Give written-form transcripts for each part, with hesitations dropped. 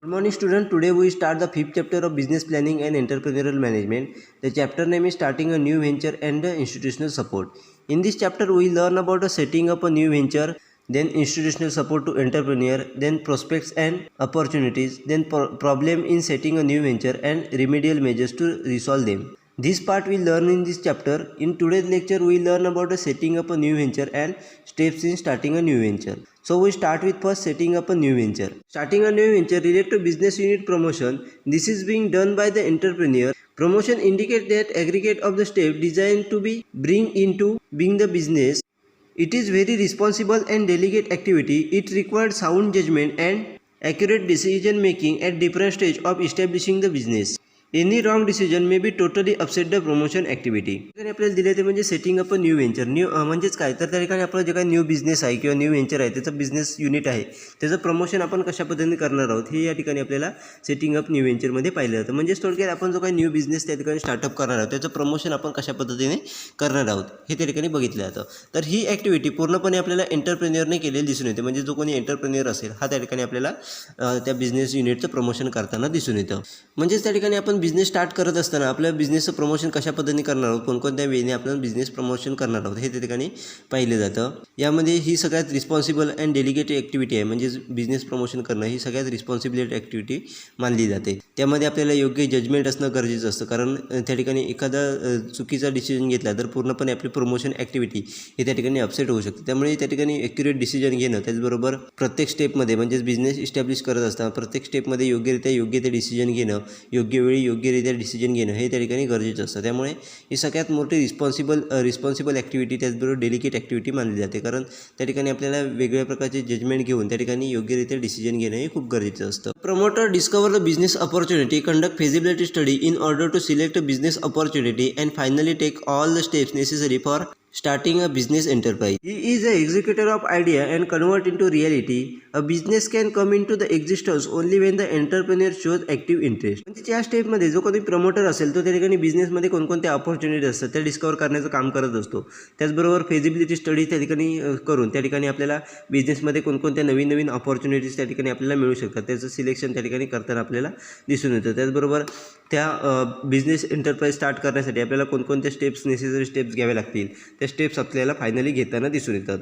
Good morning student. Today we start the fifth chapter of business planning and entrepreneurial management. The chapter name is starting a new venture and institutional support. In this chapter we learn about setting up a new venture, then institutional support to entrepreneur, then prospects and opportunities, then problem in setting a new venture and remedial measures to resolve them. This part we learn in this chapter. In today's lecture we learn about setting up a new venture and steps in starting a new venture. So we start with first setting up a new venture. Starting a new venture related to business unit promotion. This is being done by the entrepreneur. Promotion indicates that aggregate of the step designed to be bring into being the business. It is very responsible and delicate activity. It requires sound judgment and accurate decision making at different stage of establishing the business. Any wrong decision may be totally upset the promotion activity. ठिकाणी आपल्याला दिले ते म्हणजे setting up a new venture. म्हणजेच काय तर त्या ठिकाणी आपलं जे काही न्यू बिझनेस आहे किंवा न्यू व्हेंचर आहे त्याचं बिझनेस युनिट आहे त्याचं प्रमोशन आपण कशा पद्धतीने करणार आहोत हे या ठिकाणी आपल्याला सेटिंग अप न्यू व्हेंचरमध्ये पाहिलं जातं. म्हणजेच थोडक्यात आपण जो काही न्यू बिझनेस त्या ठिकाणी स्टार्टअप करणार आहोत त्याचं प्रमोशन आपण कशा पद्धतीने करणार आहोत हे त्या ठिकाणी बघितलं जातं. तर ही ॲक्टिव्हिटी पूर्णपणे आपल्याला एंटरप्रेन्युअरने केलेली दिसून येते. म्हणजे जो कोणी एंटरप्रेन्युअर असेल हा त्या ठिकाणी आपल्याला त्या बिझनेस युनिटचं प्रमोशन करताना दिसून येतं. म्हणजेच त्या ठिकाणी आपण बिझनेस स्टार्ट करत असताना आपल्या बिझनेसचं प्रमोशन कशा पद्धतीने करणार आहोत, कोणकोणत्या वेने आपण बिझनेस प्रमोशन करणार आहोत हे त्या ठिकाणी पाहिलं जातं. यामध्ये ही सगळ्यात रिस्पॉन्सिबल अँड डेलिकेट ॲक्टिव्हिटी आहे. म्हणजे बिझनेस प्रमोशन करणं ही सगळ्यात रिस्पॉन्सिबिलिटी ॲक्टिव्हिटी मानली जाते. त्यामध्ये आपल्याला योग्य जजमेंट असणं गरजेचं असतं. कारण त्या ठिकाणी एखादा चुकीचा डिसिजन घेतला तर पूर्णपणे आपली प्रमोशन ॲक्टिव्हिटी ही त्या ठिकाणी अपसेट होऊ शकते. त्यामुळे त्या ठिकाणी ॲक्युरेट डिसिजन घेणं, त्याचबरोबर प्रत्येक स्टेपमध्ये म्हणजेच बिझनेस इस्टॅब्लिश करत असताना प्रत्येक स्टेपमध्ये योग्य ते डिसिजन घेणं, योग्य वेळी योग्यरित्या डिसिजन घेणं हे त्या ठिकाणी गरजेचं असतं. त्यामुळे ही सगळ्यात मोठी रिस्पॉन्सिबल ॲक्टिव्हिटी, त्याचबरोबर डेलिकेट ॲक्टिव्हिटी मानली जाते. कारण त्या ठिकाणी आपल्याला वेगवेगळ्या प्रकारचे जजमेंट घेऊन त्या ठिकाणी योग्यरित्या डिसिजन घेणं हे खूप गरजेचं असतं. Promoter discover the business opportunity, conduct feasibility study in order to select a business opportunity and finally take all the steps necessary for starting a business enterprise. He is the executor of idea and convert into reality. A business can come into the existence only when the entrepreneur shows active interest. म्हणजे या स्टेपमध्ये जो कोणी promoter असेल तो त्या ठिकाणी बिझनेसमध्ये कोणकोणत्या अपॉर्च्युनिटी असतात त्या डिस्कवर करण्याचं काम करत असतो. त्याचबरोबर फेजिबिलिटी स्टडी त्या ठिकाणी करून त्या ठिकाणी आपल्याला बिझनेसमध्ये कोणकोणत्या नवीन अपॉर्च्युनिटीज त्या ठिकाणी आपल्याला मिळू शकतात त्याचं सिलेक्शन त्या ठिकाणी करताना आपल्याला दिसून येतं. त्याचबरोबर त्या बिझनेस एंटरप्राइज स्टार्ट करण्यासाठी आपल्याला कोणकोणत्या स्टेप्स नेसेसरी स्टेप्स घ्यावे लागतील त्या स्टेप्स आपल्याला फायनली घेताना दिसून येतात.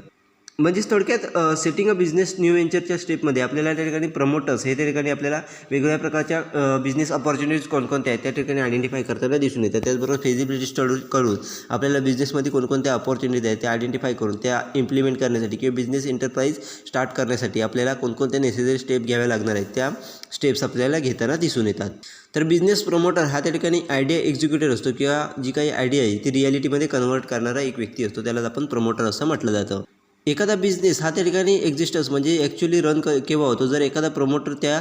म्हणजेच थोडक्यात सेटिंग अ बिझनेस न्यू व्हेंचरच्या स्टेपमध्ये आपल्याला त्या ठिकाणी प्रमोटर्स हे त्या ठिकाणी आपल्याला वेगवेगळ्या प्रकारच्या बिझनेस अपॉर्च्युनिटीज कोणकोणत्या आहेत त्या ठिकाणी आयडेंटिफाय करताना दिसून येतात. त्याचबरोबर फेजिबिलिटी स्टडी करून आपल्याला बिझनेसमध्ये कोणकोणत्या अपॉर्च्युनिटीज आहेत त्या आयडेंटिफाय करून त्या इम्प्लिमेंट करण्यासाठी किंवा बिझनेस एंटरप्राइज स्टार्ट करण्यासाठी आपल्याला कोणकोणत्या नेसेसरी स्टेप घ्याव्या लागणार आहेत त्या स्टेप्स आपल्याला घेताना दिसून येतात. तर बिझनेस प्रमोटर हा त्या ठिकाणी आयडिया एक्झिक्युटर असतो किंवा जी काही आयडिया आहे ती रिॲलिटीमध्ये कन्वर्ट करणारा एक व्यक्ती असतो. त्याला आपण प्रमोटर असं म्हटलं जातं. एखादा बिझनेस हा त्या ठिकाणी एक्झिस्टन्स म्हणजे ॲक्च्युली रन केव्हा होतो जर एखादा प्रमोटर त्या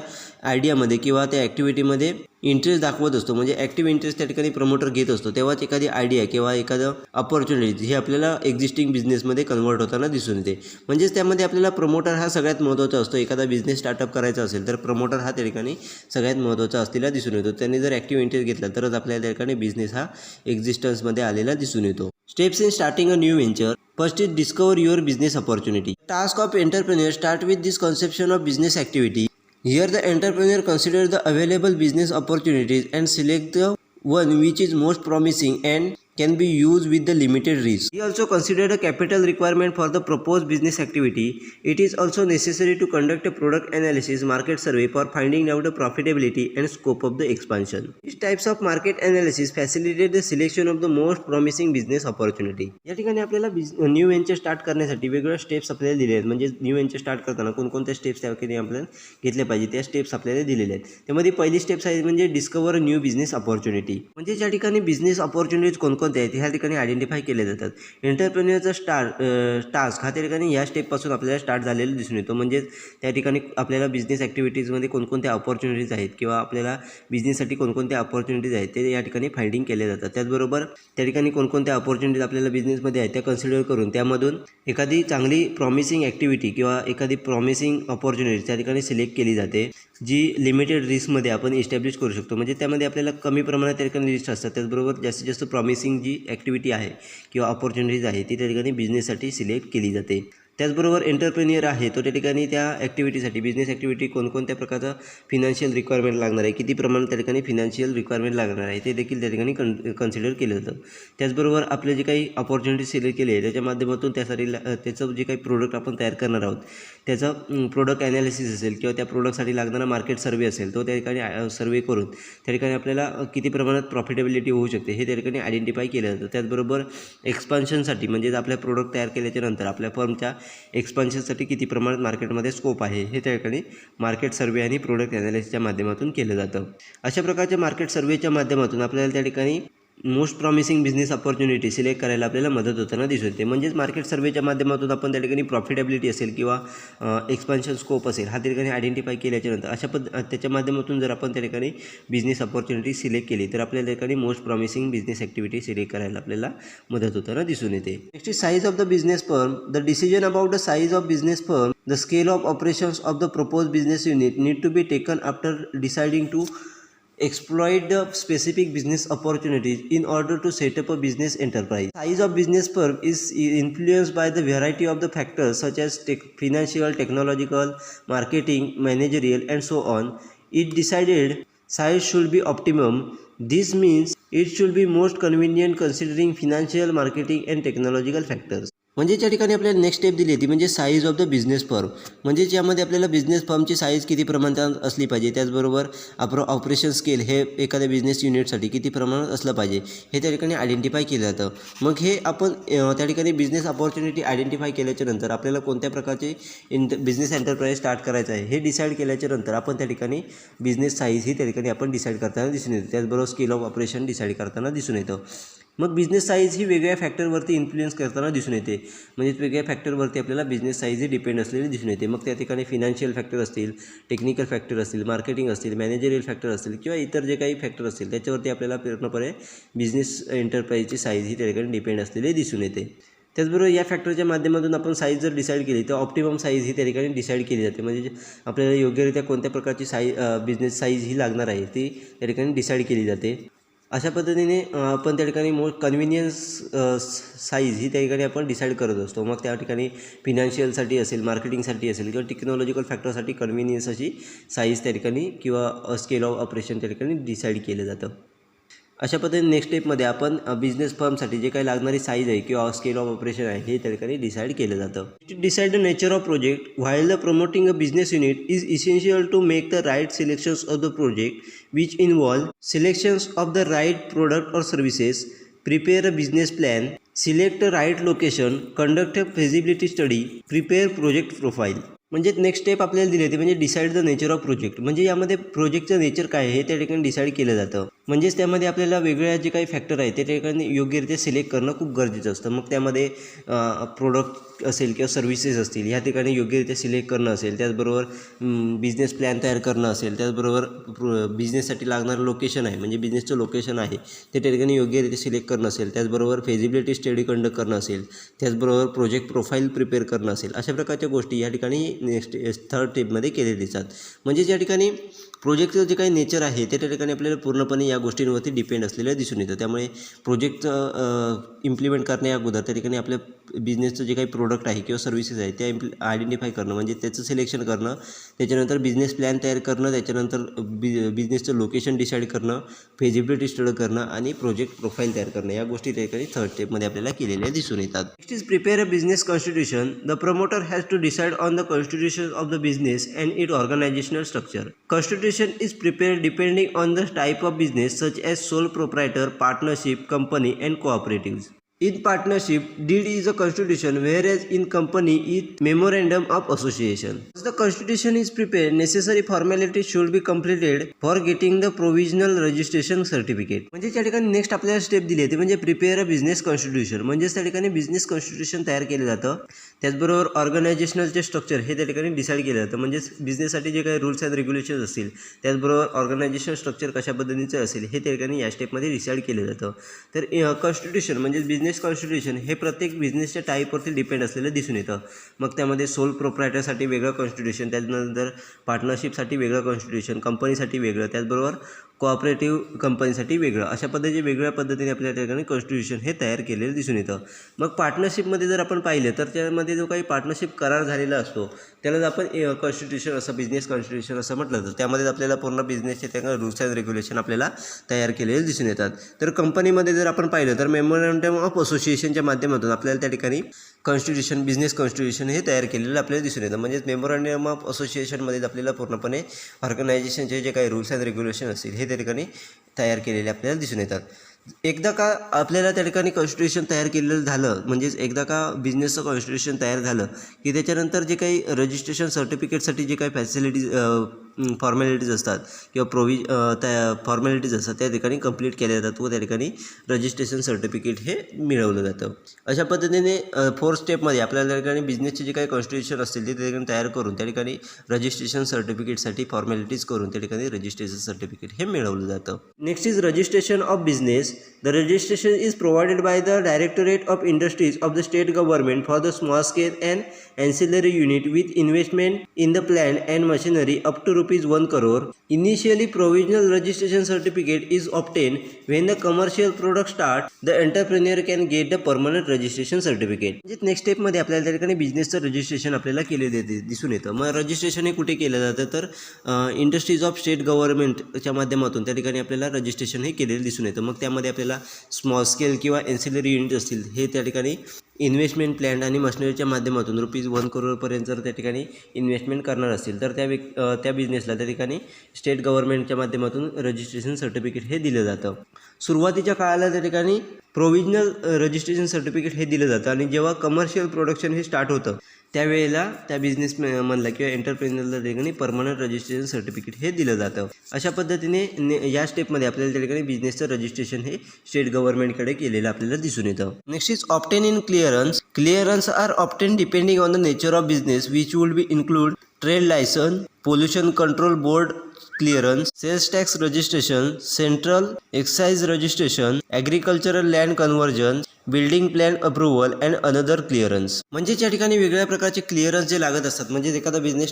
आयडियामध्ये किंवा त्या ॲक्टिव्हिटीमध्ये इंटरेस्ट दाखवत असतो. म्हणजे ॲक्टिव्ह इंटरेस्ट त्या ठिकाणी प्रमोटर घेत असतो तेव्हाच एखादी आयडिया किंवा एखादं अपॉर्च्युनिटी हे आपल्याला एक्झिस्टिंग बिझनेसमध्ये कन्वर्ट होताना दिसून येते. म्हणजेच त्यामध्ये आपल्याला प्रमोटर हा सगळ्यात महत्त्वाचा असतो. एखादा बिझनेस स्टार्टअप करायचा असेल तर प्रमोटर हा त्या ठिकाणी सगळ्यात महत्त्वाचा असलेला दिसून येतो. त्यांनी जर ॲक्टिव्ह इंटरेस्ट घेतला तरच आपल्याला त्या ठिकाणी बिझनेस हा एक्झिस्टन्समध्ये आलेला दिसून येतो. Steps in starting a new venture. First is discover your business opportunity. Task of entrepreneur start with this conception of business activity. Here the entrepreneur considers the available business opportunities and select the one which is most promising and can be used with the limited risk. He also considered a capital requirement for the proposed business activity. It is also necessary to conduct a product analysis, market survey for finding out the profitability and scope of the expansion. These types of market analysis facilitate the selection of the most promising business opportunity. या ठिकाणी आपल्याला new venture start करण्यासाठी वेगवेगळ्या steps आपल्याला दिलेले आहेत. म्हणजे new venture start करताना कोणकोणत्या स्टेप्स त्या ठिकाणी आपल्याला घेतल्या पाहिजे त्या स्टेप्स आपल्याला दिलेल्या आहेत. त्यामध्ये पहिली स्टेप्स आहे म्हणजे डिस्कवर न्यू बिझनेस अपॉर्च्युनिटी. म्हणजे ज्या ठिकाणी बिझनेस अपॉर्च्युनिटीज कोणकोणत्या आहेत ह्या ठिकाणी आयडेंटिफाय केले जातात. एंटरप्रेन्युअरचा टास्क हा त्या ठिकाणी या स्टेपपासून आपल्याला स्टार्ट झालेला दिसून येतो. म्हणजे त्या ठिकाणी आपल्याला बिझनेस ॲक्टिव्हिटीजमध्ये कोणकोणत्या अपॉर्च्युनिटीज आहेत किंवा आपल्याला बिझनेससाठी कोणकोणत्या अपॉर्च्युनिटीज आहेत ते या ठिकाणी फाइंडिंग केले जातात. त्याचबरोबर त्या ठिकाणी कोणकोणत्या अपॉर्च्युनिटीज आपल्याला बिझनेसमध्ये आहेत त्या कन्सिडर करून त्यामधून एखादी चांगली प्रॉमिसिंग ॲक्टिव्हिटी किंवा एखादी प्रॉमिसिंग अपॉर्च्युनिटी त्या ठिकाणी सिलेक्ट केली जाते जी लिमिटेड रिस्कमध्ये आपण इस्टॅब्लिश करू शकतो. म्हणजे त्यामध्ये आपल्याला कमी प्रमाणात त्या ठिकाणी रिस्क असतात. त्याचबरोबर जास्तीत जास्त प्रॉमिसिंग जी ॲक्टिव्हिटी आहे किंवा अपॉर्च्युनिटीज आहे ती त्या ठिकाणी बिझनेससाठी सिलेक्ट केली जाते. त्याचबरोबर एंटरप्रेन्युअर आहे तो त्या ठिकाणी त्या ॲक्टिव्हिटीसाठी बिझनेस ॲक्टिव्हिटी कोणकोणत्या प्रकारचा फिनान्शियल रिक्वायरमेंट लागणार आहे, किती प्रमाणात त्या ठिकाणी फिनान्शियल रिक्वायरमेंट लागणार आहे ते देखील त्या ठिकाणी कन्सिडर केलं जातं. त्याचबरोबर आपले जे काही अपॉर्च्युनिटी सिलेक्ट केली आहे त्याच्या माध्यमातून त्यासाठी त्याचं जे काही प्रोडक्ट आपण तयार करणार आहोत त्याचं प्रोडक्ट ॲनालिसिस असेल किंवा त्या प्रोडक्टसाठी लागणारा मार्केट सर्वे असेल तो त्या ठिकाणी सर्वे करून त्या ठिकाणी आपल्याला किती प्रमाणात प्रॉफिटेबिलिटी होऊ शकते हे त्या ठिकाणी आयडेंटिफाय केलं जातं. त्याचबरोबर एक्सपान्शनसाठी म्हणजेच आपल्या प्रोडक्ट तयार केल्याच्या नंतर आपल्या फर्मच्या एक्सपान्शनसाठी किती प्रमाणात मार्केटमध्ये स्कोप आहे हे त्या ठिकाणी मार्केट सर्वे आणि प्रोडक्ट ॲनालिसिसच्या माध्यमातून केलं जातं. अशा प्रकारच्या मार्केट सर्वेच्या माध्यमातून आपल्याला त्या ठिकाणी most promising business opportunity select करायला आपल्याला मदत होताना दिसून येते. म्हणजेच मार्केट सर्वेच्या माध्यमातून आपण त्या ठिकाणी प्रॉफिटेबिलिटी असेल किंवा एक्सपान्शन स्कोप असेल हा त्या ठिकाणी आयडेंटिफाय केल्याच्या नंतर त्याच्या माध्यमातून जर आपण त्या ठिकाणी बिझनेस अपॉर्च्युनिटी सिलेक्ट केली तर आपल्याला त्या ठिकाणी most promising business activity select करायला आपल्याला मदत होताना दिसून येते. Next is size of the business firm. The decision about the size of business firm, the scale of operations of the propose business unit need to be taken after deciding to exploit the specific business opportunities in order to set up a business enterprise. Size of business firm is influenced by the variety of the factors such as financial, technological, marketing, managerial and so on. It decided size should be optimum. This means it should be most convenient considering financial, marketing and technological factors. म्हणजे त्या ठिकाणी आपल्याला next step दिली होती म्हणजे size of the business firm. म्हणजे ज्यामध्ये आपल्याला बिझनेस फर्मची साईज किती प्रमाणात असली पाहिजे, त्याचबरोबर ऑपरेशन स्केल हे एखाद्या बिझनेस युनिटसाठी किती प्रमाणात असलं पाहिजे हे त्या ठिकाणी आयडेंटिफाय केलं जातं. मग हे आपण त्या ठिकाणी बिझनेस अपॉर्च्युनिटी आयडेंटिफाय केल्याच्या नंतर आपल्याला कोणत्या प्रकारचे बिझनेस एंटरप्राइज स्टार्ट करायचं आहे हे डिसाईड केल्याच्या नंतर आपण त्या ठिकाणी बिझनेस साईज ही त्या ठिकाणी आपण डिसाईड करताना दिसून येतो. त्याचबरोबर स्केल ऑफ ऑपरेशन डिसाईड करताना दिसून येतं. मग बिझनेस साईज ही वेगवेगळ्या फॅक्टरवरती इन्फ्लुएन्स करताना दिसून येते. म्हणजे वेगवेगळ्या फॅक्टरवरती आपल्याला बिझनेस साईज ही डिपेंड असलेली दिसून येते. मग त्या ठिकाणी फिनान्शियल फॅक्टर असतील, टेक्निकल फॅक्टर असतील, मार्केटिंग असतील, मॅनेजरियल फॅक्टर असतील किंवा इतर जे काही फॅक्टर असतील त्याच्यावरती आपल्याला पूर्णपणे बिझनेस एंटरप्राइजची साईज ही त्या ठिकाणी डिपेंड असलेली दिसून येते. त्याचबरोबर या फॅक्टरच्या माध्यमातून आपण साईज जर डिसाईड केली तर ऑप्टिमम साईज ही त्या ठिकाणी डिसाईड केली जाते. म्हणजे आपल्याला योग्यरित्या कोणत्या प्रकारची बिझनेस साईज ही लागणार आहे ती त्या ठिकाणी डिसाईड केली जाते. अशा पद्धतीने आपण त्या ठिकाणी मोस्ट कन्व्हिनियन्स साईज ही त्या ठिकाणी आपण डिसाईड करत असतो. मग त्या ठिकाणी फिनान्शियलसाठी असेल, मार्केटिंगसाठी असेल किंवा टेक्नॉलॉजिकल फॅक्टरसाठी कन्व्हिनियन्स अशी साईज त्या ठिकाणी किंवा स्केल ऑफ ऑपरेशन त्या ठिकाणी डिसाईड केलं जातं. अशा पद्धतीने नेक्स्ट स्टेपमध्ये आपण बिझनेस फर्मसाठी जे काही लागणारी साईज आहे किंवा स्केल ऑफ ऑपरेशन आहे हे त्या ठिकाणी डिसाईड केलं जातं. To decide the nature of project while the promoting a business unit is essential to make the right selections of the project which involve selections of the right product or services, prepare a business plan, select a right location, conduct a feasibility study, prepare project profile. म्हणजे next step आपल्याला दिली होती म्हणजे decide the nature of project. म्हणजे यामध्ये प्रोजेक्टचं nature काय आहे हे त्या ठिकाणी डिसाईड केलं जातं. म्हणजेच त्यामध्ये आपल्याला वेगवेगळ्या जे काही फॅक्टर आहे ते त्या ठिकाणी योग्यरित्या सिलेक्ट करणं खूप गरजेचं असतं. मग त्यामध्ये प्रोडक्ट असेल किंवा सर्व्हिसेस असतील ह्या ठिकाणी योग्यरित्या सिलेक्ट करणं असेल, त्याचबरोबर बिझनेस प्लॅन तयार करणं असेल, त्याचबरोबर बिझनेससाठी लागणारं लोकेशन आहे म्हणजे बिझनेसचं लोकेशन आहे ते त्या ठिकाणी योग्यरित्या सिलेक्ट करणं असेल, त्याचबरोबर फेजिबिलिटी स्टडी कंडक्ट करणं असेल, त्याचबरोबर प्रोजेक्ट प्रोफाईल प्रिपेअर करणं असेल. अशा प्रकारच्या गोष्टी या ठिकाणी नेक्स्ट थर्ड स्टेपमध्ये केले दिसतात. म्हणजे ज्या ठिकाणी प्रोजेक्टचं जे काही नेचर आहे ते त्या ठिकाणी आपल्याला पूर्णपणे या गोष्टींवरती डिपेंड असलेलं दिसून येतं. त्यामुळे प्रोजेक्टचं इम्प्लिमेंट करण्या अगोदर त्या ठिकाणी आपल्या बिझनेसचं जे काही प्रोडक्ट आहे किंवा सर्व्हिसेस आहे त्या आयडेंटिफाय करणं म्हणजे त्याचं सिलेक्शन करणं, त्याच्यानंतर बिझनेस प्लॅन तयार करणं, त्याच्यानंतर बिझनेसचं लोकेशन डिसाईड करणं, फेजिबिलिटी स्टडी करणं आणि प्रोजेक्ट प्रोफाईल तयार करणं या गोष्टी त्या ठिकाणी थर्ड स्टेपमध्ये आपल्याला केलेल्या दिसून येतात. Next is prepare a business constitution. The promoter has to decide on the constitution of the business and it organisational structure. Constitution is prepared depending on the type of business such as sole proprietor, partnership, company and cooperatives. In partnership, deed is a constitution, whereas in company, it memorandum of association. Once the constitution is prepared, necessary formalities should be completed for getting the provisional registration certificate. म्हणजे त्या ठिकाणी next आपल्याला step दिली आहे म्हणजे prepare a business constitution. म्हणजेच त्या ठिकाणी बिझनेस कॉन्स्टिट्यूशन तयार केलं जातं. त्याचबरोबर ऑर्गनायझेशनलचे स्ट्रक्चर हे त्या ठिकाणी डिसाईड केलं जातं. म्हणजेच बिझनेससाठी जे काही रूल्स अँड रेग्युलेशन्स असतील, त्याचबरोबर ऑर्गनायझेशन स्ट्रक्चर कशा पद्धतीचं असेल हे त्या ठिकाणी या स्टेपमध्ये डिसाईड केलं जातं. तर कॉन्स्टिट्यूशन म्हणजे बिझनेस बिझनेस कॉन्स्टिट्यूशन हे प्रत्येक बिझनेसच्या टाईपवरती डिपेंड असलेलं दिसून येतं. मग त्यामध्ये सोल प्रोप्रायटरसाठी वेगळं कॉन्स्टिट्यूशन, त्यानंतर पार्टनरशिपसाठी वेगळं कॉन्स्टिट्यूशन, कंपनीसाठी वेगळं, त्याचबरोबर कोऑपरेटिव्ह कंपनीसाठी वेगळं, अशा पद्धतीने वेगळ्या पद्धतीने आपल्या ठिकाणी कॉन्स्टिट्यूशन हे तयार केलेलं दिसून येतं. मग पार्टनरशिपमध्ये जर आपण पाहिलं तर त्यामध्ये जो काही पार्टनरशिप करार झालेला असतो त्यालाच आपण कॉन्स्टिट्यूशन असं बिझनेस कॉन्स्टिट्यूशन असं म्हटलं जातं. त्यामध्ये आपल्याला पूर्ण बिझनेसचे त्या रूल्स अँड रेग्युलेशन आपल्याला तयार केलेले दिसून येतात. तर कंपनीमध्ये जर आपण पाहिलं तर मेमोरँडम ऑफ असोसिएशनच्या माध्यमातून आपल्याला त्या ठिकाणी कॉन्स्टिट्यूशन बिझनेस कॉन्स्टिट्यूशन हे तयार केलेलं आपल्याला दिसून येतं. म्हणजेच मेमोरँडम ऑफ असोसिएशनमध्ये आपल्याला पूर्णपणे ऑर्गनायझेशनचे जे काही रूल्स अँड रेग्युलेशन असतील हे त्या ठिकाणी तयार केलेले आपल्याला दिसून येतात. एकदा का आपल्याला त्या ठिकाणी कॉन्स्टिट्यूशन तयार केलेलं झालं, म्हणजेच एकदा का बिझनेसचं कॉन्स्टिट्यूशन तयार झालं की त्याच्यानंतर जे काही रजिस्ट्रेशन सर्टिफिकेटसाठी जे काही फॅसिलिटीज फॉर्मॅलिटीज असतात किंवा त्या फॉर्मॅलिटीज असतात त्या ठिकाणी कंप्लीट केल्या जातात व त्या ठिकाणी रजिस्ट्रेशन सर्टिफिकेट हे मिळवलं जातं. अशा पद्धतीने 4 स्टेपमध्ये आपल्याला त्या ठिकाणी बिझनेसचे जे काही कॉन्स्टिट्यूशन असतील ते त्या ठिकाणी तयार करून त्या ठिकाणी रजिस्ट्रेशन सर्टिफिकेटसाठी फॉर्मॅलिटीज करून त्या ठिकाणी रजिस्ट्रेशन सर्टिफिकेट हे मिळवलं जातं. Next is registration of business. The registration is provided by the Directorate of Industries of the state government for the small scale and ancillary unit with investment in the plant and machinery up to ₹1 crore. Initially, provisional registration certificate is obtained. When the commercial product start, the entrepreneur can get the permanent registration certificate. म्हणजे next स्टेपमध्ये आपल्याला त्या ठिकाणी बिझनेसचं registration आपल्याला केलेले दिसून येतं. मग रजिस्ट्रेशन हे कुठे केलं जातं तर इंडस्ट्रीज ऑफ स्टेट गव्हर्नमेंटच्या माध्यमातून त्या ठिकाणी आपल्याला रजिस्ट्रेशन हे केलेलं दिसून येतं. मग त्यामध्ये आपल्याला स्मॉल स्केल किंवा एन्सिलरी युनिट असतील हे त्या ठिकाणी इन्व्हेस्टमेंट प्लॅन आणि मशिनरीच्या माध्यमातून ₹1 करोडपर्यंत जर त्या ठिकाणी इन्व्हेस्टमेंट करणार असतील तर त्या बिझनेसला त्या ठिकाणी स्टेट गव्हर्नमेंटच्या माध्यमातून रजिस्ट्रेशन सर्टिफिकेट हे दिलं जातं. सुरुवातीच्या काळाला त्या ठिकाणी प्रोव्हिजनल रजिस्ट्रेशन सर्टिफिकेट हे दिलं जातं आणि जेव्हा कमर्शियल प्रोडक्शन हे स्टार्ट होतं त्यावेळेला त्या बिझनेसमॅनला किंवा एंटरप्रेन्युअरला त्या ठिकाणी परमनंट रजिस्ट्रेशन सर्टिफिकेट हे दिलं जातं. अशा पद्धतीने या स्टेपमध्ये आपल्याला त्या ठिकाणी बिझनेसचं रजिस्ट्रेशन हे स्टेट गव्हर्नमेंटकडे केलेलं आपल्याला दिसून येतं. Next is obtaining clearance. Clearance are obtain depending on the nature of business which would be include trade licence, pollution control board clearance, sales tax registration, central excise registration, agricultural land conversion, building plan approval and another clearance. म्हणजे या ठिकाणी वेगळ्या प्रकारचे clearance जे लागत असतात. म्हणजे एखादा बिझनेस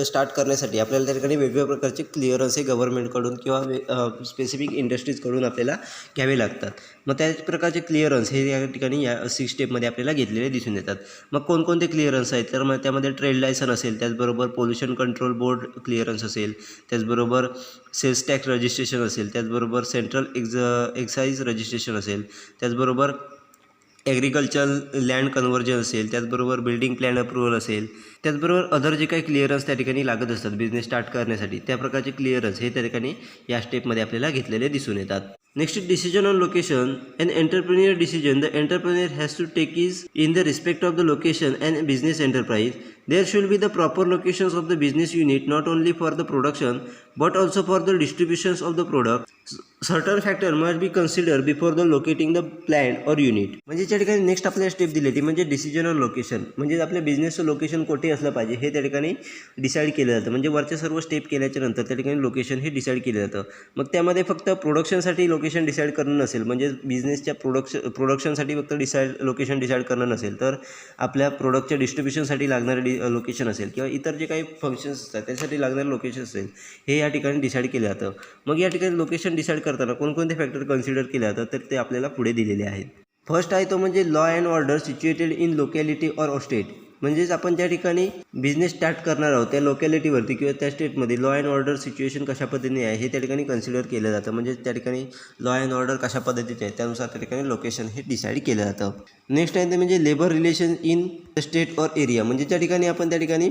स्टार्ट करण्यासाठी आपल्याला त्या ठिकाणी वेगवेगळ्या प्रकारचे क्लिअरन्स हे गव्हर्नमेंटकडून किंवा स्पेसिफिक इंडस्ट्रीजकडून आपल्याला घ्यावे लागतात. मग त्याच प्रकारचे क्लिअरन्स हे या ठिकाणी या 6 स्टेपमध्ये आपल्याला घेतलेले दिसून येतात. मग कोणकोणते क्लिअरन्स आहेत तर मग त्यामध्ये ट्रेड लायसन असेल, त्याचबरोबर पोल्युशन कंट्रोल बोर्ड क्लिअरन्स असेल, त्याचबरोबर सेल्स टॅक्स रजिस्ट्रेशन असेल, त्याचबरोबर सेंट्रल एक्साईज रजिस्ट्रेशन असेल, त्याचबरोबर ॲग्रिकल्चर लँड कन्व्हर्जन असेल, त्याचबरोबर बिल्डिंग प्लॅन अप्रुव्हल असेल, त्याचबरोबर अदर जे काही क्लिअरन्स त्या ठिकाणी लागत असतात बिझनेस स्टार्ट करण्यासाठी त्या प्रकारचे क्लिअरन्स हे त्या ठिकाणी या स्टेपमध्ये आपल्याला घेतलेले दिसून येतात. Next decision on location. An entrepreneur decision the entrepreneur has to take is in the respect of the location and business enterprise. There should be the proper locations of the business unit not only for the production but also for the distributions of the product. Certain factor must be considered before the locating the plant or unit. म्हणजे त्या ठिकाणी next आपल्याला step दिली ती म्हणजे decision on location. म्हणजे आपल्या बिझनेसचं location कुठे असलं पाहिजे हे त्या ठिकाणी डिसाईड केलं जातं. म्हणजे वरचे सर्व स्टेप केल्याच्या नंतर त्या ठिकाणी लोकेशन हे डिसाईड केलं जातं. मग त्यामध्ये फक्त प्रोडक्शनसाठी लोकेशन डिसाईड करणं नसेल, म्हणजे बिझनेसच्या प्रोडक्शनसाठी फक्त लोकेशन डिसाईड करणं नसेल, तर आपल्या प्रोडक्टच्या डिस्ट्रीब्युशनसाठी लागणारे लोकेशन असेल किंवा इतर जे काही फंक्शन्स असतात त्यासाठी लागणारे लोकेशन असेल हे या ठिकाणी डिसाईड केलं जातं. मग या ठिकाणी लोकेशन डिसाईड करताना कोणकोणते फॅक्टर कन्सिडर केले जातात तर ते आपल्याला पुढे दिलेले आहेत. फर्स्ट आहे तो म्हणजे law and order situated in locality or state. म्हणजेच आपण ज्या ठिकाणी बिझनेस स्टार्ट करणार आहोत त्या लोकॅलिटीवरती किंवा त्या स्टेटमध्ये लॉ अँड ऑर्डर सिच्युएशन कशा पद्धतीने आहे हे त्या ठिकाणी कन्सिडर केलं जातं. म्हणजे त्या ठिकाणी लॉ अँड ऑर्डर कशा पद्धतीचे आहे त्यानुसार त्या ठिकाणी लोकेशन हे डिसाईड केलं जातं. नेक्स्ट आहे ते म्हणजे labour relation in the state or area. म्हणजे ज्या ठिकाणी आपण त्या ठिकाणी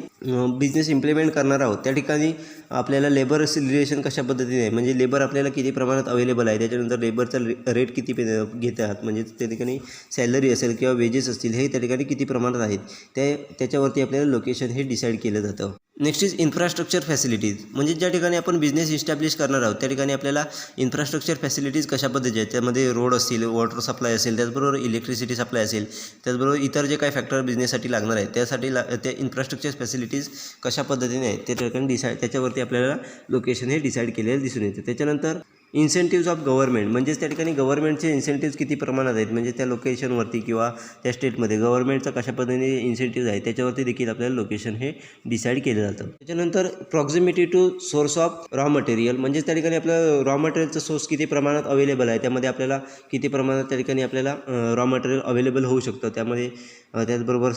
बिझनेस इम्प्लिमेंट करणार आहोत त्या ठिकाणी आपल्याला लेबर रिलेशन कशा पद्धतीने आहे, म्हणजे लेबर आपल्याला किती प्रमाणात अवेलेबल आहे, त्याच्यानंतर लेबरचा रेट किती घेतात, म्हणजे त्या ठिकाणी सॅलरी असेल किंवा वेजेस असतील हे त्या ठिकाणी किती प्रमाणात आहेत त्याच्यावरती आपल्याला लोकेशन हे डिसाईड केलं जातं. Next is infrastructure facilities. म्हणजे ज्या ठिकाणी आपण बिझनेस इस्टॅब्लिश करणार आहोत त्या ठिकाणी आपल्याला इन्फ्रास्ट्रक्चर फॅसिलिटीज कशा पद्धतीचे आहेत, त्यामध्ये रोड असतील, वॉटर सप्लाय असेल, त्याचबरोबर इलेक्ट्रिसिटी सप्लाय असेल, त्याचबरोबर इतर जे काही फॅक्टर बिझनेससाठी लागणार आहेत त्यासाठी त्या इन्फ्रास्ट्रक्चर फॅसिलिटीज कशा पद्धतीने आहेत त्या ठिकाणी त्याच्यावरती आपल्याला लोकेशन हे डिसाईड केलेलं दिसून येतं. त्याच्यानंतर इन्सेंटिव्ज ऑफ गव्हर्नमेंट, म्हणजेच त्या ठिकाणी गव्हर्नमेंटचे इन्सेंटिव्ज किती प्रमाणात आहेत, म्हणजे त्या लोकेशनवरती किंवा त्या स्टेटमध्ये गव्हर्नमेंटचा कशा पद्धतीने इन्सेंटिव्ज आहे त्याच्यावरती देखील आपल्याला लोकेशन हे डिसाईड केलं जातं. त्याच्यानंतर proximity to source of raw material, म्हणजेच त्या ठिकाणी आपलं रॉ मटेरियलचं सोर्स किती प्रमाणात अवेलेबल आहे, त्यामध्ये आपल्याला किती प्रमाणात त्या ठिकाणी आपल्याला रॉ मटेरियल अवेलेबल होऊ शकतं, त्यामध्ये त्याचबरोबर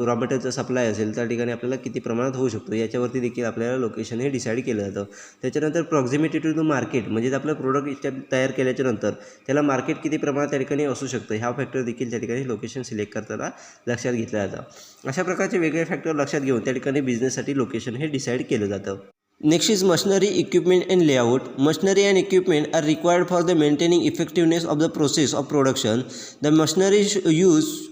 रॉ मटेरियलचा सप्लाय असेल त्या ठिकाणी आपल्याला किती प्रमाणात होऊ शकतो याच्यावरती देखील आपल्याला लोकेशन हे डिसाईड केलं जातं. त्याच्यानंतर प्रॉक्झिमिटी टू द मार्केट, म्हणजे आपलं प्रोडक्ट तयार केल्याच्या नंतर त्याला मार्केट किती प्रमाणात त्या ठिकाणी असू शकतं, हा फॅक्टर देखील त्या ठिकाणी लोकेशन सिलेक्ट करताना लक्षात घेतलं जातं. अशा प्रकारचे वेगळे फॅक्टर लक्षात घेऊन त्या ठिकाणी बिझनेससाठी लोकेशन हे डिसाईड केलं जातं. Next is machinery, equipment and layout. Machinery and equipment are required for the maintaining effectiveness of the process of production. The machinery used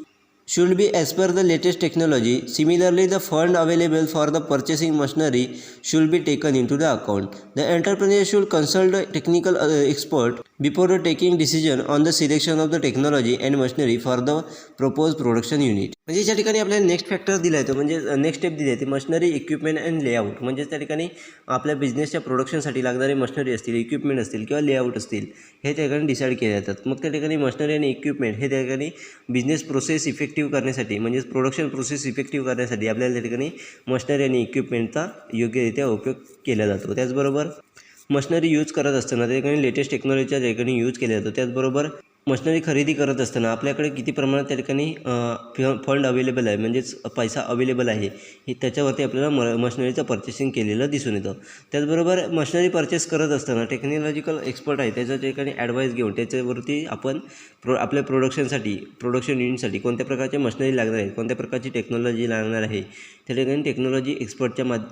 should be as per the latest technology. Similarly, the fund available for the purchasing machinery should be taken into the account. The entrepreneur should consult a technical expert before taking decision on the selection of the technology and machinery for the proposed production unit. म्हणजे ज्या ठिकाणी आपल्याला next factor दिला आहे तो म्हणजे next step दिली आहे ती मशिनरी, इक्विपमेंट अँड लेआउट. म्हणजे त्या ठिकाणी आपल्या बिझनेसच्या प्रोडक्शनसाठी लागणारे मशिनरी असतील, इक्विपमेंट असतील किंवा लेआउट असतील हे त्या ठिकाणी डिसाईड केले जातात. मग त्या ठिकाणी मशिनरी आणि इक्विपमेंट हे त्या ठिकाणी बिझनेस प्रोसेस इफेक्टिव्ह करण्यासाठी म्हणजेच प्रोडक्शन प्रोसेस इफेक्टिव्ह करण्यासाठी आपल्याला त्या ठिकाणी मशिनरी आणि इक्विपमेंटचा योग्यरित्या उपयोग केला जातो. त्याचबरोबर मशिनरी यूज करत असताना त्या ठिकाणी लेटेस्ट टेक्नॉलॉजीच्या त्या ठिकाणी यूज केला जातो. त्याचबरोबर मशिनरी खरेदी करत असताना आपल्याकडे किती प्रमाणात त्या ठिकाणी फंड अवेलेबल आहे म्हणजेच पैसा अवेलेबल आहे हे त्याच्यावरती आपल्याला मशिनरीचं पर्चेसिंग केलेलं दिसून येतं. त्याचबरोबर मशिनरी परचेस करत असताना टेक्नॉलॉजिकल एक्सपर्ट आहे त्याच्या ठिकाणी ॲडवाईस घेऊन त्याच्यावरती आपण आपल्या प्रोडक्शन युनिटसाठी कोणत्या प्रकारचे मशिनरी लागणार आहे, कोणत्या प्रकारची टेक्नॉलॉजी लागणार आहे त्या ठिकाणी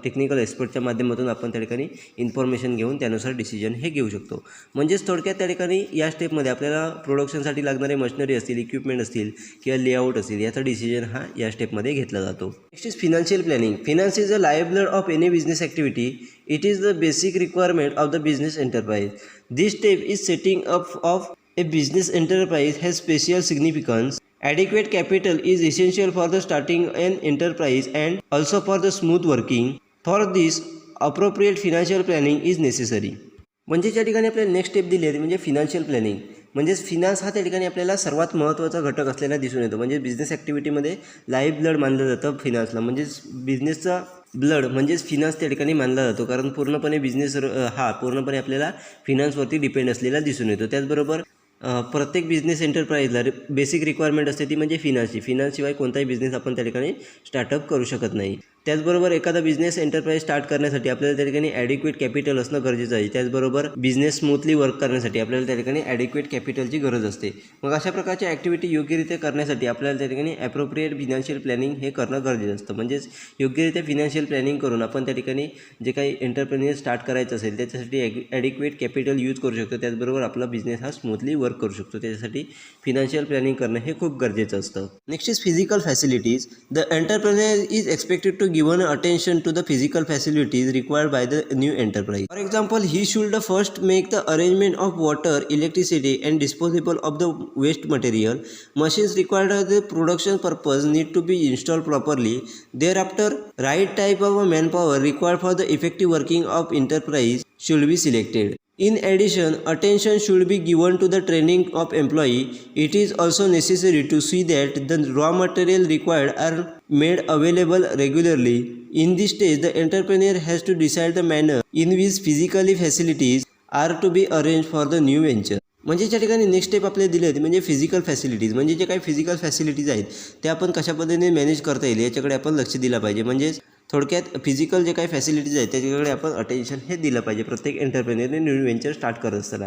टेक्निकल एक्सपर्टच्या माध्यमातून आपण त्या ठिकाणी इन्फॉर्मेशन घेऊन त्यानुसार डिसिजन हे घेऊ शकतो. म्हणजेच थोडक्यात त्या ठिकाणी या स्टेपमध्ये आपल्याला प्रोडक्शनसाठी लागणारे मशिनरी असतील, इक्विपमेंट असतील किंवा लेआउट असतील याचा डिसिजन हा या स्टेपमध्ये घेतला जातो. Next is financial planning. Finance is a lifeblood of any business activity. It is the basic requirement of the business enterprise. This step is setting up of a business enterprise has special significance. Adequate capital is essential for the starting an enterprise and also for the smooth working. For this, appropriate financial planning is necessary. म्हणजे ज्या ठिकाणी आपल्याला next step दिली आहे म्हणजे financial planning. म्हणजेच finance हा त्या ठिकाणी आपल्याला सर्वात महत्त्वाचा घटक असलेला दिसून येतो. म्हणजे बिझनेस ॲक्टिव्हिटीमध्ये लाईफ ब्लड मानलं जातं फिनान्सला. म्हणजेच बिझनेसचा ब्लड म्हणजेच फिनान्स त्या ठिकाणी मानला जातो कारण पूर्णपणे बिझनेस हा पूर्णपणे आपल्याला फिनान्सवरती डिपेंड असलेला दिसून येतो. त्याचबरोबर प्रत्येक बिझनेस एंटरप्राइजला बेसिक रिक्वायरमेंट असते ती म्हणजे फिनान्सची. फिनान्सशिवाय कोणताही बिझनेस आपण त्या ठिकाणी स्टार्टअप करू शकत नाही. त्याचबरोबर एखादा बिझनेस एंटरप्राइज स्टार्ट करण्यासाठी आपल्याला त्या ठिकाणी ॲडिक्वेट कॅपिटल असणं गरजेचं आहे. त्याचबरोबर बिझनेस स्मूथली वर्क करण्यासाठी आपल्याला त्या ठिकाणी ॲडिक्वेट कॅपिटलची गरज असते. मग अशा प्रकारच्या ॲक्टिव्हिटी योग्यरित्या करण्यासाठी आपल्याला त्या ठिकाणी ॲप्रोप्रिएट फिनान्शियल प्लॅनिंग हे करणं गरजेचं असतं. म्हणजेच योग्यरित्या फिनान्शियल प्लॅनिंग करून आपण त्या ठिकाणी जे काही एंटरप्रेन्युअर स्टार्ट करायचं असेल त्याच्यासाठी ॲडिक्वेट कॅपिटल यूज करू शकतो. त्याचबरोबर आपला बिझनेस हा स्मूथली वर्क करू शकतो. त्याच्यासाठी फिनान्शियल प्लॅनिंग करणं हे खूप गरजेचं असतं. Next is physical facilities. The entrepreneur is expected to given attention to the physical facilities required by the new enterprise. For example, he should first make the arrangement of water, electricity and disposal of the waste material. Machines required for the production purpose need to be installed properly. Thereafter, right type of manpower required for the effective working of enterprise should be selected. In addition, attention should be given to the training of employee. It is also necessary to see that the raw material required are made available regularly. In this stage, the entrepreneur has to decide the manner in which physically facilities are to be arranged for the new venture. म्हणजे ज्या ठिकाणी next step आपल्याला दिली होती म्हणजे physical facilities. म्हणजे जे काही फिजिकल फॅसिलिटीज आहेत ते आपण कशा पद्धतीने मॅनेज करता येईल याच्याकडे आपण लक्ष दिलं पाहिजे. म्हणजेच थोडक्यात फिजिकल जे काही फॅसिलिटीज आहेत त्याच्याकडे आपण अटेन्शन हे दिलं पाहिजे प्रत्येक एंटरप्रेन्युअरने न्यू व्हेंचर स्टार्ट करत असताना.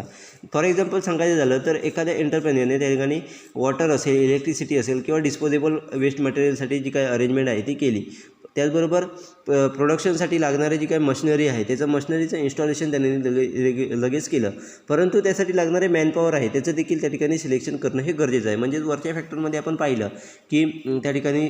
फॉर एक्झाम्पल सांगायचं झालं तर एखाद्या एंटरप्रेन्युअरने त्या ठिकाणी वॉटर असेल, इलेक्ट्रिसिटी असेल किंवा डिस्पोजेबल वेस्ट मटेरियलसाठी जी काही अरेंजमेंट आहे ती केली. त्याचबरोबर प्रोडक्शनसाठी लागणारी जी काही मशिनरी आहे त्याचं मशिनरीचं इन्स्टॉलेशन त्यांनी लगेच केलं. परंतु त्यासाठी लागणारे मॅनपॉवर आहे त्याचं देखील त्या ठिकाणी सिलेक्शन करणं हे गरजेचं आहे. म्हणजेच वरच्या फॅक्टरमध्ये आपण पाहिलं की त्या ठिकाणी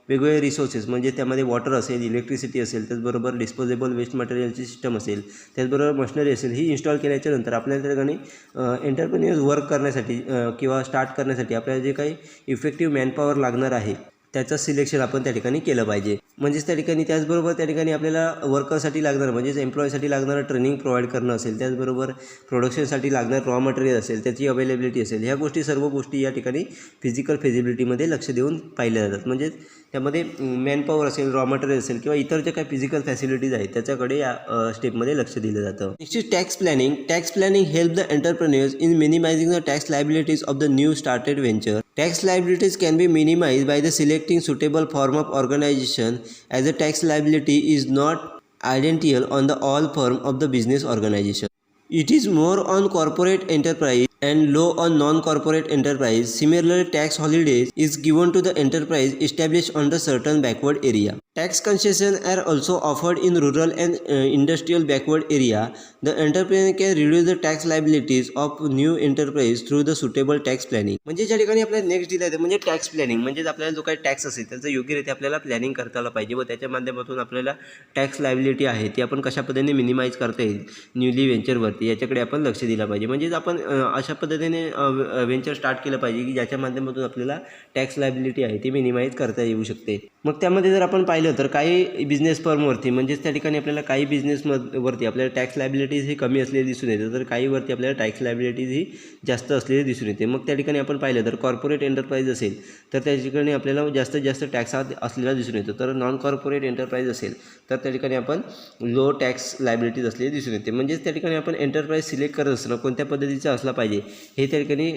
वेगवेगळे रिसोर्सेस म्हणजे त्यामध्ये वॉटर असेल, इलेक्ट्रिसिटी असेल, त्याचबरोबर डिस्पोजेबल वेस्ट मटेरियलची सिस्टम असेल, त्याचबरोबर मशिनरी असेल ही इन्स्टॉल केल्याच्या नंतर आपल्याला त्या ठिकाणी एंटरप्रेन्युअर्स वर्क करण्यासाठी किंवा स्टार्ट करण्यासाठी आपल्याला जे काही इफेक्टिव्ह मॅनपॉवर लागणार आहे त्याचं सिलेक्शन आपण त्या ठिकाणी केलं पाहिजे. म्हणजेच त्या ठिकाणी त्याचबरोबर त्या ठिकाणी आपल्याला वर्करसाठी लागणारं म्हणजेच एम्प्लॉयसाठी लागणारं ट्रेनिंग प्रोव्हाइड करणं असेल, त्याचबरोबर प्रोडक्शनसाठी लागणारं रॉ मटेरियल असेल, त्याची अवेलेबिलिटी असेल, ह्या गोष्टी सर्व गोष्टी या ठिकाणी फिजिकल फिजिबिलिटीमध्ये लक्ष देऊन पाहिल्या जातात. म्हणजेच त्यामध्ये मॅनपॉवर असेल, रॉ मटेरियल असेल किंवा इतर जे काही फिजिकल फॅसिलिटीज आहेत त्याच्याकडे या स्टेपमध्ये लक्ष दिलं जातं. Next is tax planning. Tax planning help the entrepreneurs in minimising the tax liabilities of the new started venture. Tax liabilities can be minimized by the selecting suitable form of organization, as the tax liability is not identical on the all form of the business organization. It is more on corporate enterprise and low on non-corporate enterprise. Similarly, tax holidays is given to the enterprise established under certain backward area. Tax concessions are also offered in rural and industrial backward area. The entrepreneur can reduce the tax liabilities of new enterprise through the suitable tax planning. म्हणजे ज्या ठिकाणी आपल्याला next दिलं आहे म्हणजे tax planning. म्हणजेच आपल्याला जो काही टॅक्स असेल त्याचं योग्यरित्या आपल्याला प्लॅनिंग करता आलं पाहिजे व त्याच्या माध्यमातून आपल्याला टॅक्स लायबिलिटी आहे ती आपण कशा पद्धतीने मिनिमाइज करता येईल न्यूली व्हेंचरवरती याच्याकडे आपण लक्ष दिलं पाहिजे. म्हणजेच आपण अशा पद्धतीने व्हेंचर स्टार्ट केलं पाहिजे की ज्याच्या माध्यमातून आपल्याला टॅक्स लायबिलिटी आहे ती मिनिमाइज करता येऊ शकते. मग त्यामध्ये जर आपण पाहिलं तर काही बिझनेस फर्मवरती म्हणजेच त्या ठिकाणी आपल्याला काही बिझनेसवरती आपल्याला टॅक्स लायबिलिटीज ही कमी असलेली दिसून येते, तर काहीवरती आपल्याला टॅक्स लायबिलिटीज ही जास्त असलेली दिसून येते. मग त्या ठिकाणी आपण पाहिलं तर कॉर्पोरेट एंटरप्राइज असेल तर त्या ठिकाणी आपल्याला जास्तीत जास्त टॅक्स असलेला दिसून येतो. तर नॉन कॉर्पोरेट एंटरप्राइज असेल तर त्या ठिकाणी आपण लो टॅक्स लायबिलिटीज असलेली दिसून येते. म्हणजेच त्या ठिकाणी आपण एंटरप्राइज सिलेक्ट करत असताना कोणत्या पद्धतीचा असला पाहिजे हे त्या ठिकाणी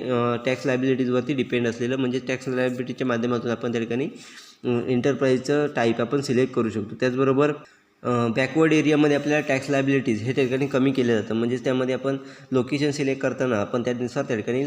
टॅक्स लायबिलिटीजवरती डिपेंड असलेलं म्हणजे टॅक्स लायबिलिटीच्या माध्यमातून आपण त्या ठिकाणी एंटरप्राइजचं टाईप आपण सिलेक्ट करू शकतो. त्याचबरोबर बॅकवर्ड एरियामध्ये आपल्याला टॅक्स लायबिलिटीज हे त्या ठिकाणी कमी केलं जातं. म्हणजेच त्यामध्ये आपण लोकेशन सिलेक्ट करताना आपण त्यानुसार त्या ठिकाणी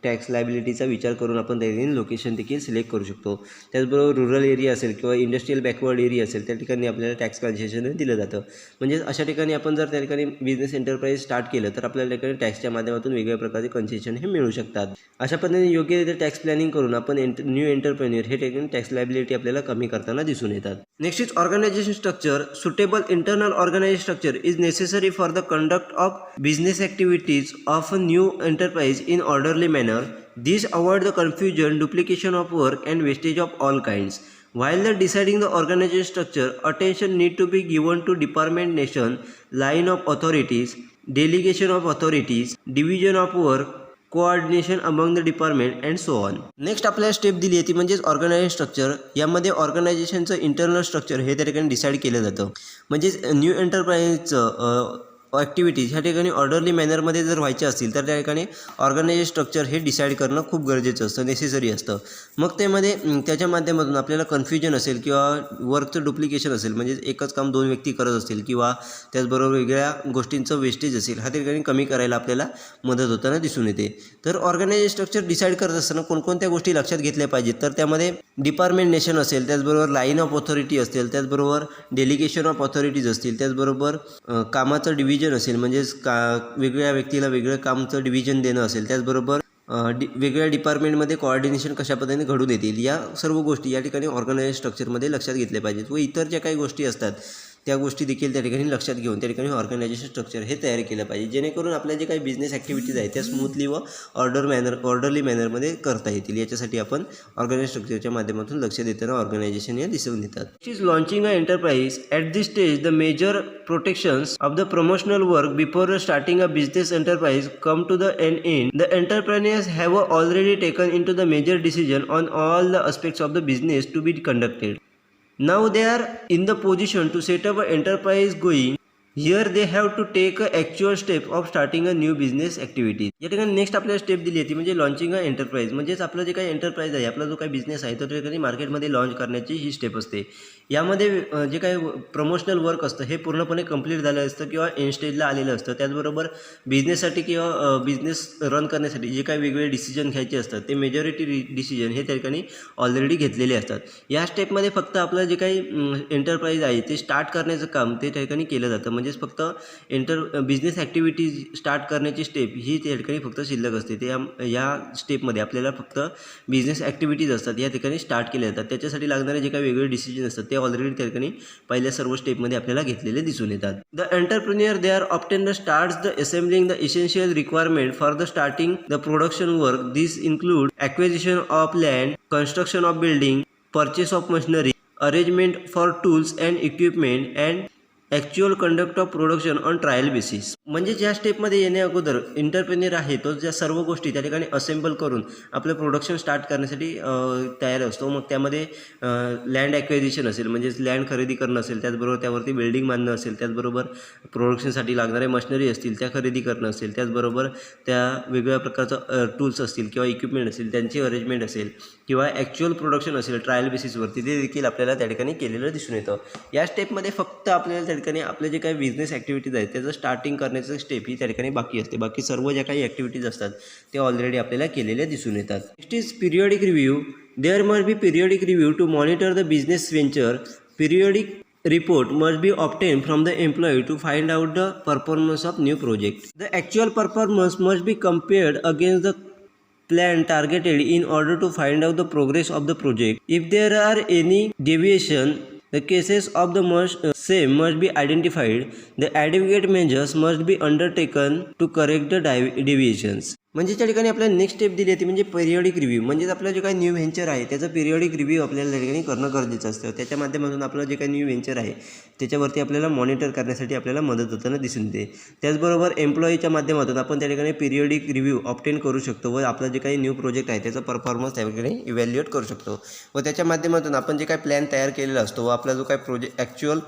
टॅक्स लायबिलिटीचा विचार करून आपण त्या ठिकाणी लोकेशन देखील सिलेक्ट करू शकतो. त्याचबरोबर रुरल एरिया असेल किंवा इंडस्ट्रियल बॅकवर्ड एरिया असेल त्या ठिकाणी आपल्याला टॅक्स कन्सेशन दिलं जातं. म्हणजे अशा ठिकाणी आपण जर त्या ठिकाणी बिझनेस एंटरप्राइज स्टार्ट केलं तर आपल्याला त्या ठिकाणी टॅक्सच्या माध्यमातून वेगवेगळ्या प्रकारचे कन्सेशन हे मिळू शकतात. अशा पद्धतीने योग्यरित्या टॅक्स प्लॅनिंग करून आपण न्यू एंटरप्रेन्युअर हे ठिकाणी टॅक्स लायबिलिटी आपल्याला कमी करताना दिसून येतात. Next is organisation structure. Suitable internal organisation structure is necessary for the conduct of business activities of a new enterprise in orderly manner. This avoid the confusion, duplication of work and wastage of all kinds. While deciding the organization structure, attention need to be given to department nation, line of authorities, delegation of authorities, division of work, coordination among the department and so on. Next आपल्याला step दिली आहे ती म्हणजेच organisation structure. यामध्ये ऑर्गनायझेशनचं internal structure हे त्या ठिकाणी decide केलं जातं. म्हणजेच न्यू एंटरप्राइजचं ॲक्टिव्हिटीज ह्या ठिकाणी ऑर्डरली मॅनरमध्ये जर व्हायच्या असतील तर त्या ठिकाणी ऑर्गनायझेशन स्ट्रक्चर हे डिसाईड करणं खूप गरजेचं असतं, नेसेसरी असतं. मग त्यामध्ये त्याच्या माध्यमातून आपल्याला कन्फ्युजन असेल किंवा वर्कचं डुप्लिकेशन असेल म्हणजे एकच काम दोन व्यक्ती करत असतील किंवा त्याचबरोबर वेगळ्या गोष्टींचं वेस्टेज असेल हा त्या ठिकाणी कमी करायला आपल्याला मदत होताना दिसून येते. तर ऑर्गनायझेशन स्ट्रक्चर डिसाईड करत असताना कोणकोणत्या गोष्टी लक्षात घेतल्या पाहिजेत तर त्यामध्ये डिपार्टमेंट नेशन असेल, त्याचबरोबर लाईन ऑफ ऑथॉरिटी असेल, त्याचबरोबर डेलिगेशन ऑफ ऑथॉरिटीज असतील, त्याचबरोबर कामाचं डिव्हिजन असेल म्हणजेच वेगळ्या व्यक्तीला वेगळं कामचं डिव्हिजन देणं असेल, त्याचबरोबर वेगवेगळ्या डिपार्टमेंटमध्ये कोऑर्डिनेशन कशा पद्धतीने घडून येतील या सर्व गोष्टी या ठिकाणी ऑर्गनायझेशन स्ट्रक्चरमध्ये लक्षात घेतल्या पाहिजेत. व इतर ज्या काही गोष्टी असतात त्या गोष्टी देखील त्या ठिकाणी लक्षात घेऊन त्या ठिकाणी ऑर्गनायझेशन स्ट्रक्चर हे तयार केलं पाहिजे जेणेकरून आपल्या जे काही बिझनेस ॲक्टिव्हिटीज आहेत त्या स्मूथली व ऑर्डरली मॅनरमध्ये करता येतील. याच्यासाठी आपण ऑर्गनायझेशन स्ट्रक्चरच्या माध्यमातून लक्ष देताना ऑर्गनायझेशन या दिसून येतात. Is launching a enterprise at this stage the major protections of the promotional work before starting a business enterprise come to the end. The entrepreneurs have already taken into the major decision on all the aspects of the business to be conducted. Now they are in the position to set up an enterprise going. Here they have to take a actual step of starting a new business activity. या ठिकाणी next आपल्याला step दिली होती म्हणजे launching a enterprise. म्हणजेच आपलं जे काही एंटरप्राइज आहे आपला जो काही बिझनेस आहे तो त्या ठिकाणी मार्केटमध्ये लॉन्च करण्याची ही स्टेप असते. यामध्ये जे काही प्रमोशनल वर्क असतं हे पूर्णपणे कंप्लीट झालं असतं किंवा एंड स्टेजला आलेलं असतं. त्याचबरोबर बिझनेससाठी किंवा बिझनेस रन करण्यासाठी जे काही वेगवेगळे डिसिजन घ्यायचे असतात ते मेजॉरिटी डिसिजन हे त्या ठिकाणी ऑलरेडी घेतलेले असतात. या स्टेपमध्ये फक्त आपलं जे काही एंटरप्राइज आहे ते स्टार्ट करण्याचं काम ते त्या ठिकाणी केलं जातं. म्हणजेच फक्त बिझनेस ॲक्टिव्हिटीज स्टार्ट करण्याची स्टेप ही त्या ठिकाणी फक्त शिल्लक असते. ते या स्टेपमध्ये आपल्याला फक्त बिझनेस ॲक्टिव्हिटीज असतात या ठिकाणी स्टार्ट केल्या जातात. त्याच्यासाठी लागणारे जे काही वेगवेगळे डिसिजन असतात ते ऑलरेडी त्या ठिकाणी पहिल्या सर्व स्टेपमध्ये आपल्याला घेतलेले दिसून येतात. The entrepreneur they are often the starts the assembling the essential requirement for the starting the production work. This include acquisition of land, construction of building, purchase of machinery, arrangement for tools and equipment and actual conduct of production on trial basis. म्हणजे ज्या स्टेपमध्ये येण्या अगोदर entrepreneur आहे तो ज्या सर्व गोष्टी त्या ठिकाणी असेंबल करून आपलं प्रोडक्शन स्टार्ट करण्यासाठी तयार असतो. मग त्यामध्ये लँड ॲक्वेजिशन असेल, म्हणजेच लँड खरेदी करणं असेल, त्याचबरोबर त्यावरती बिल्डिंग बांधणं असेल, त्याचबरोबर प्रोडक्शनसाठी लागणारे मशिनरी असतील त्या खरेदी करणं असेल, त्याचबरोबर त्या वेगवेगळ्या प्रकारचं टूल्स असतील किंवा इक्विपमेंट असेल त्यांची अरेंजमेंट असेल किंवा ॲक्च्युअल प्रोडक्शन असेल ट्रायल बेसिसवरती, ते देखील आपल्याला त्या ठिकाणी केलेलं दिसून येतं. या स्टेपमध्ये फक्त आपल्याला त्या ठिकाणी आपले जे काही बिझनेस ॲक्टिव्हिटीज आहेत त्याचं स्टार्टिंग करण्याचं स्टेप ही त्या ठिकाणी बाकी असते. बाकी सर्व ज्या काही ॲक्टिव्हिटीज असतात ते ऑलरेडी आपल्याला केलेल्या दिसून येतात. Next is periodic review. There must be periodic review to monitor the business venture. Periodic report must be obtained from the employee to find out the performance of new project. The actual performance must be compared against the plan targeted in order to find out the progress of the project. If there are any deviation, the cases of the same must be identified. The adequate measures must be undertaken to correct the deviations. म्हणजे त्या ठिकाणी आपल्याला next step दिली होती म्हणजे periodic review. म्हणजेच आपलं जे काही न्यू व्हेंचर आहे त्याचं पिरियडिक रिव्ह्यू आपल्याला त्या ठिकाणी करणं गरजेचं असतं. त्याच्या माध्यमातून आपलं जे काही न्यू व्हेंचर आहे त्याच्यावरती आपल्याला मॉनिटर करण्यासाठी आपल्याला मदत होताना दिसून येते. त्याचबरोबर एम्प्लॉईच्या माध्यमातून आपण त्या ठिकाणी पिरियडिक रिव्ह्यू ऑब्टेन करू शकतो व आपला जे काही न्यू प्रोजेक्ट आहे त्याचा परफॉर्मन्स त्या ठिकाणी इव्हॅल्युएट करू शकतो. व त्याच्या माध्यमातून आपण जे काही प्लॅन तयार केलेला असतो व आपला जो काही ॲक्च्युअल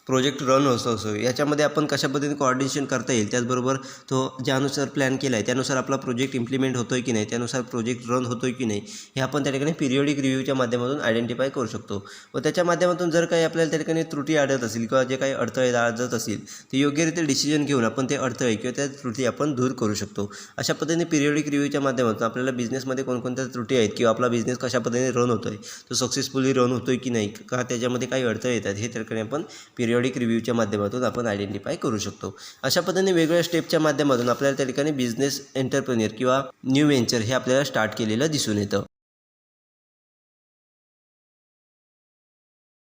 प्रोजेक्ट रन असतो याच्यामध्ये आपण कशा पद्धतीने कोऑर्डिनेशन करता येईल, त्याचबरोबर तो ज्यानुसार प्लॅन केला आहे त्यानुसार आपला प्रोजेक्ट इम्प्लिमेंट होतो आहे की नाही, त्यानुसार प्रोजेक्ट रन होतो आहे की नाही, हे आपण त्या ठिकाणी पिरियडिक रिव्ह्यूच्या माध्यमातून आयडेंटिफाय करू शकतो. व त्याच्या माध्यमातून जर काही आपल्याला त्या ठिकाणी त्रुटी आढळत असेल किंवा जे काही अडथळे आढळत असतील ते योग्यरित्या डिसिजन घेऊन आपण ते अडथळे किंवा त्या त्रुटी आपण दूर करू शकतो. अशा पद्धतीने पिरियडिक रिव्ह्यूच्या माध्यमातून आपल्याला बिझनेसमध्ये कोणकोणत्या त्रुटी आहेत किंवा आपला बिझनेस कशा पद्धतीने रन होतो आहे, तो सक्सेसफुली रन होतो आहे की नाही, का त्याच्यामध्ये काही अडथळे येतात, हे त्या ठिकाणी आपण पिरियडिक रिव्ह्यूच्या माध्यमातून आपण आयडेंटिफाय करू शकतो. अशा पद्धतीने वेगवेगळ्या स्टेपच्या माध्यमातून आपल्याला त्या ठिकाणी बिझनेस एंटरप्रेन्युअर किंवा न्यू व्हेंचर हे आपल्याला स्टार्ट केलेलं दिसून येतं.